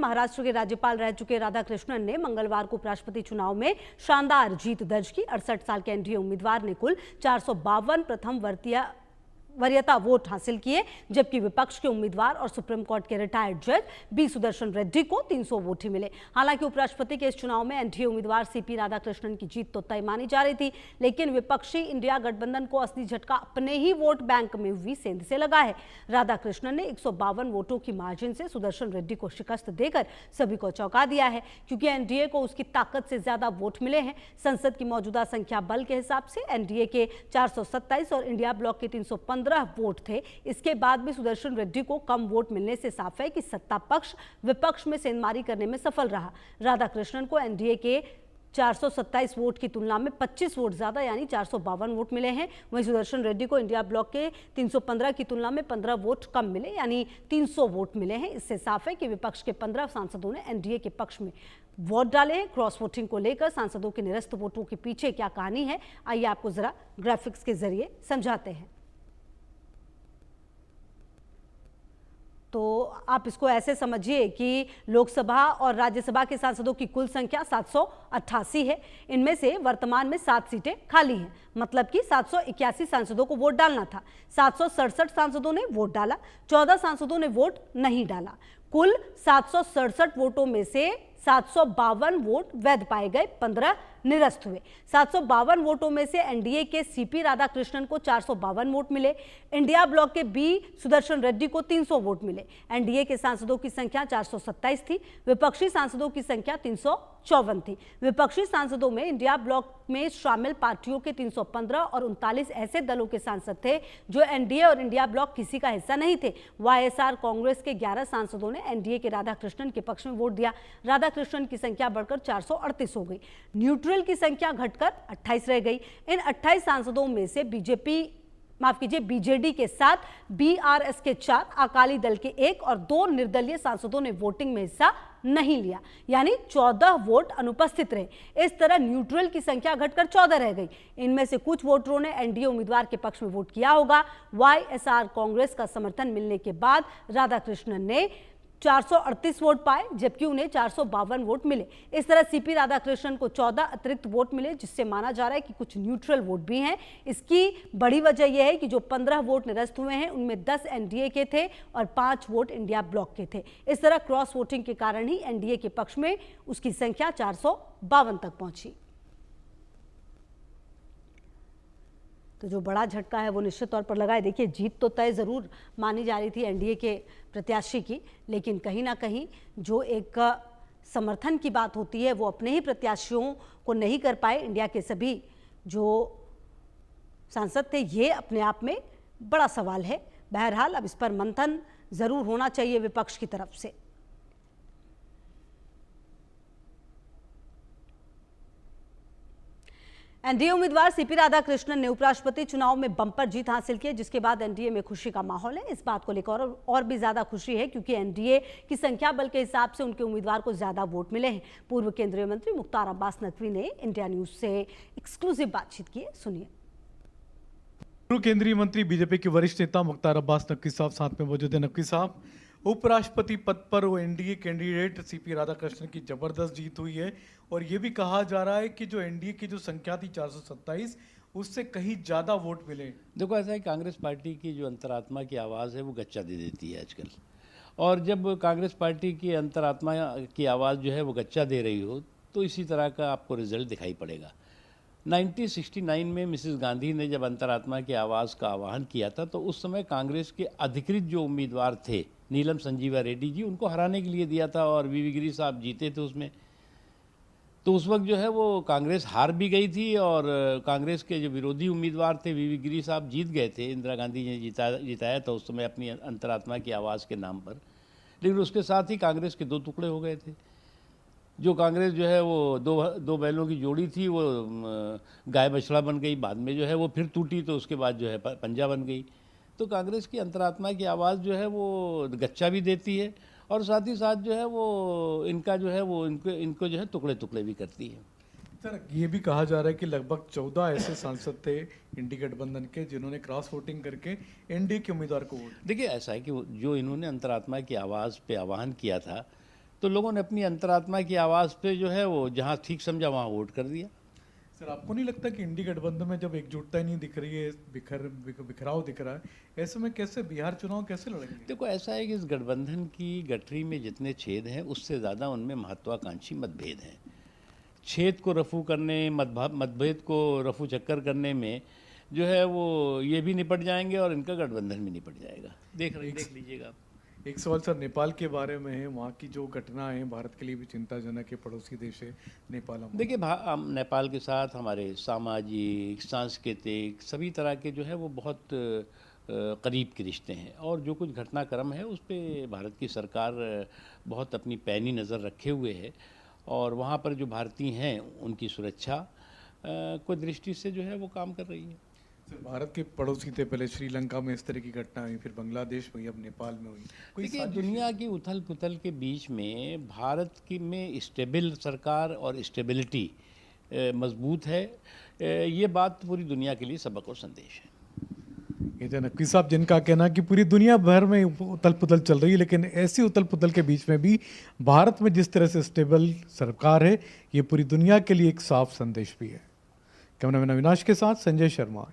महाराष्ट्र के राज्यपाल रह चुके राधाकृष्णन ने मंगलवार को उपराष्ट्रपति चुनाव में शानदार जीत दर्ज की। 68 साल के एनडीए उम्मीदवार ने कुल 452 प्रथम वरीयता वोट हासिल किए, जबकि विपक्ष के उम्मीदवार और सुप्रीम कोर्ट के रिटायर्ड जज बी सुदर्शन रेड्डी को 300 वोट ही मिले। हालांकि उपराष्ट्रपति के इस चुनाव में एनडीए उम्मीदवार सीपी राधाकृष्णन की जीत तो तय मानी जा रही थी, लेकिन विपक्षी इंडिया गठबंधन को असली झटका अपने ही वोट बैंक में हुई सेंध से लगा है। राधाकृष्णन ने 152 वोटों की मार्जिन से सुदर्शन रेड्डी को शिकस्त देकर सभी को चौंका दिया है, क्योंकि एनडीए को उसकी ताकत से ज्यादा वोट मिले हैं। संसद की मौजूदा संख्या बल के हिसाब से एनडीए के 427 और इंडिया ब्लॉक के 315 वोट थे। इसके बाद भी सुदर्शन रेड्डी को कम वोट मिलने से साफ है कि सत्ता पक्ष विपक्ष में सेंधमारी करने में सफल रहा। राधाकृष्णन को एनडीए के 427 वोट की तुलना में 25 वोट ज्यादा यानी 452 वोट मिले हैं। वहीं सुदर्शन रेड्डी को इंडिया ब्लॉक के 315 की तुलना में 15 वोट कम मिले यानी 300 वोट मिले हैं। इससे साफ है कि विपक्ष के 15 सांसदों ने एनडीए के पक्ष में वोट डाले हैं। क्रॉस वोटिंग को लेकर सांसदों के निरस्त वोटों के पीछे क्या कहानी है, आइए आपको जरा ग्राफिक्स के जरिए समझाते हैं। तो आप इसको ऐसे समझिए कि लोकसभा और राज्यसभा के सांसदों की कुल संख्या 788 है। इनमें से वर्तमान में 7 सीटें खाली हैं, मतलब कि 781 सांसदों को वोट डालना था। 767 सांसदों ने वोट डाला, 14 सांसदों ने वोट नहीं डाला। कुल 767 वोटों में से 752 वोट वैध पाए गए, 15 निरस्त हुए। 752 वोटों में से एनडीए के सीपी राधाकृष्णन को 452 वोट मिले, इंडिया ब्लॉक के बी सुदर्शन रेड्डी को 300 वोट मिले। एनडीए के सांसदों की संख्या 427 थी, विपक्षी सांसदों की संख्या 354 थी। विपक्षी सांसदों में इंडिया ब्लॉक में शामिल पार्टियों के 315 और 39 ऐसे दलों के सांसद थे जो एनडीए और इंडिया ब्लॉक किसी का हिस्सा नहीं थे। वाईएसआर कांग्रेस के 11 सांसदों ने एनडीए के राधाकृष्णन के पक्ष में वोट दिया। राधाकृष्णन की संख्या बढ़कर 438 हो गई। न्यूट्रल की संख्या घटकर 28 रह गई। इन 28 सांसदों में से बीजेडी के 7, बीआरएस के 4, अकाली दल के 1 और 2 निर्दलीय सांसदों ने वोटिंग में हिस्सा नहीं लिया, यानी 14 वोट अनुपस्थित रहे। इस तरह न्यूट्रल की संख्या घटकर 14 रह गई। इनमें से कुछ वोटरों ने एनडीए उम्मीदवार के पक्ष में वोट किया होगा। वाईएसआर कांग्रेस का समर्थन मिलने के बाद राधाकृष्णन ने 438 वोट पाए, जबकि उन्हें 452 वोट मिले। इस तरह सीपी राधाकृष्णन को 14 अतिरिक्त वोट मिले, जिससे माना जा रहा है कि कुछ न्यूट्रल वोट भी हैं। इसकी बड़ी वजह यह है कि जो 15 वोट निरस्त हुए हैं उनमें 10 एनडीए के थे और 5 वोट इंडिया ब्लॉक के थे। इस तरह क्रॉस वोटिंग के कारण ही एनडीए के पक्ष में उसकी संख्या 452 तक पहुंची। तो जो बड़ा झटका है वो निश्चित तौर पर लगा है। देखिए, जीत तो तय जरूर मानी जा रही थी एनडीए के प्रत्याशी की, लेकिन कहीं ना कहीं जो एक समर्थन की बात होती है वो अपने ही प्रत्याशियों को नहीं कर पाए इंडिया के सभी जो सांसद थे। ये अपने आप में बड़ा सवाल है। बहरहाल अब इस पर मंथन जरूर होना चाहिए विपक्ष की तरफ से। एनडीए उम्मीदवार सीपी राधाकृष्णन ने उपराष्ट्रपति चुनाव में बम्पर जीत हासिल की, जिसके बाद एनडीए में खुशी का माहौल है। इस बात को लेकर और भी ज्यादा खुशी है क्योंकि एनडीए की संख्या बल के हिसाब से उनके उम्मीदवार को ज्यादा वोट मिले हैं। पूर्व केंद्रीय मंत्री मुख्तार अब्बास नकवी ने इंडिया न्यूज से एक्सक्लूसिव बातचीत की है, सुनिए। पूर्व केंद्रीय मंत्री बीजेपी के वरिष्ठ नेता मुख्तार अब्बास नकवी साहब साथ में मौजूद है। नकवी साहब, उपराष्ट्रपति पद पर वो एनडीए कैंडिडेट सीपी राधाकृष्णन की जबरदस्त जीत हुई है और ये भी कहा जा रहा है कि जो एनडीए की जो संख्या थी 427, उससे कहीं ज्यादा वोट मिले। देखो, ऐसा है, कांग्रेस पार्टी की जो अंतरात्मा की आवाज़ है वो गच्चा दे देती है आजकल, और जब कांग्रेस पार्टी की अंतरात्मा की आवाज़ जो है वो गच्चा दे रही हो तो इसी तरह का आपको रिजल्ट दिखाई पड़ेगा। 1969 में मिसेस गांधी ने जब अंतरात्मा की आवाज़ का आह्वान किया था तो उस समय कांग्रेस के अधिकृत जो उम्मीदवार थे नीलम संजीवा रेड्डी जी, उनको हराने के लिए दिया था और वीवी गिरी साहब जीते थे उसमें। तो उस वक्त जो है वो कांग्रेस हार भी गई थी और कांग्रेस के जो विरोधी उम्मीदवार थे वीवी गिरी साहब जीत गए थे। इंदिरा गांधी ने जिताया था उस समय अपनी अंतरात्मा की आवाज़ के नाम पर, लेकिन उसके साथ ही कांग्रेस के 2 टुकड़े हो गए थे। जो कांग्रेस जो है वो दो बैलों की जोड़ी थी, वो गाय बछड़ा बन गई। बाद में जो है वो फिर टूटी तो उसके बाद जो है पंजा बन गई। तो कांग्रेस की अंतरात्मा की आवाज़ जो है वो गच्चा भी देती है और साथ ही साथ जो है वो इनका जो है वो इनको जो है टुकड़े टुकड़े भी करती है। सर, ये भी कहा जा रहा है कि लगभग 14 ऐसे सांसद थे इंडी गठबंधन के जिन्होंने क्रॉस वोटिंग करके एनडीए के उम्मीदवार को वोट। देखिए, ऐसा है कि जो इन्होंने अंतरात्मा की आवाज़ पे आह्वान किया था तो लोगों ने अपनी अंतरात्मा की आवाज़ पे जो है वो जहाँ ठीक समझा वहाँ वोट कर दिया। सर, आपको नहीं लगता कि इंडी गठबंधन में जब एकजुटता ही नहीं दिख रही है, बिखराव दिख रहा है, ऐसे में कैसे बिहार चुनाव कैसे लड़ेंगे? देखो ऐसा है कि इस गठबंधन की गठरी में जितने छेद हैं उससे ज़्यादा उनमें महत्वाकांक्षी मतभेद हैं। छेद को रफू करने, मतभेद को रफू चक्कर करने में जो है वो ये भी निपट जाएंगे और इनका गठबंधन भी निपट जाएगा। देख लीजिएगा आप। एक सवाल सर नेपाल के बारे में है, वहाँ की जो घटनाएं हैं भारत के लिए भी चिंताजनक है, पड़ोसी देश है नेपाल हमारा। देखिए हम नेपाल के साथ हमारे सामाजिक, सांस्कृतिक सभी तरह के जो है वो बहुत करीब के रिश्ते हैं और जो कुछ घटनाक्रम है उस पर भारत की सरकार बहुत अपनी पैनी नज़र रखे हुए है और वहाँ पर जो भारतीय हैं उनकी सुरक्षा को दृष्टि से जो है वो काम कर रही है। सर, भारत के पड़ोसी थे, पहले श्रीलंका में इस तरह की घटना हुई, फिर बांग्लादेश में हुई, अब नेपाल में हुई। कोई देखिए साजिश दुनिया की उथल पुथल के बीच में भारत की में स्टेबल सरकार और स्टेबिलिटी मजबूत है, ये बात पूरी दुनिया के लिए सबक और संदेश है। ये थे नकवी साहब, जिनका कहना कि पूरी दुनिया भर में उथल पुथल चल रही है, लेकिन ऐसी उथल पुथल के बीच में भी भारत में जिस तरह से स्टेबल सरकार है, ये पूरी दुनिया के लिए एक साफ संदेश भी है। कैमरामैन अविनाश के साथ संजय शर्मा।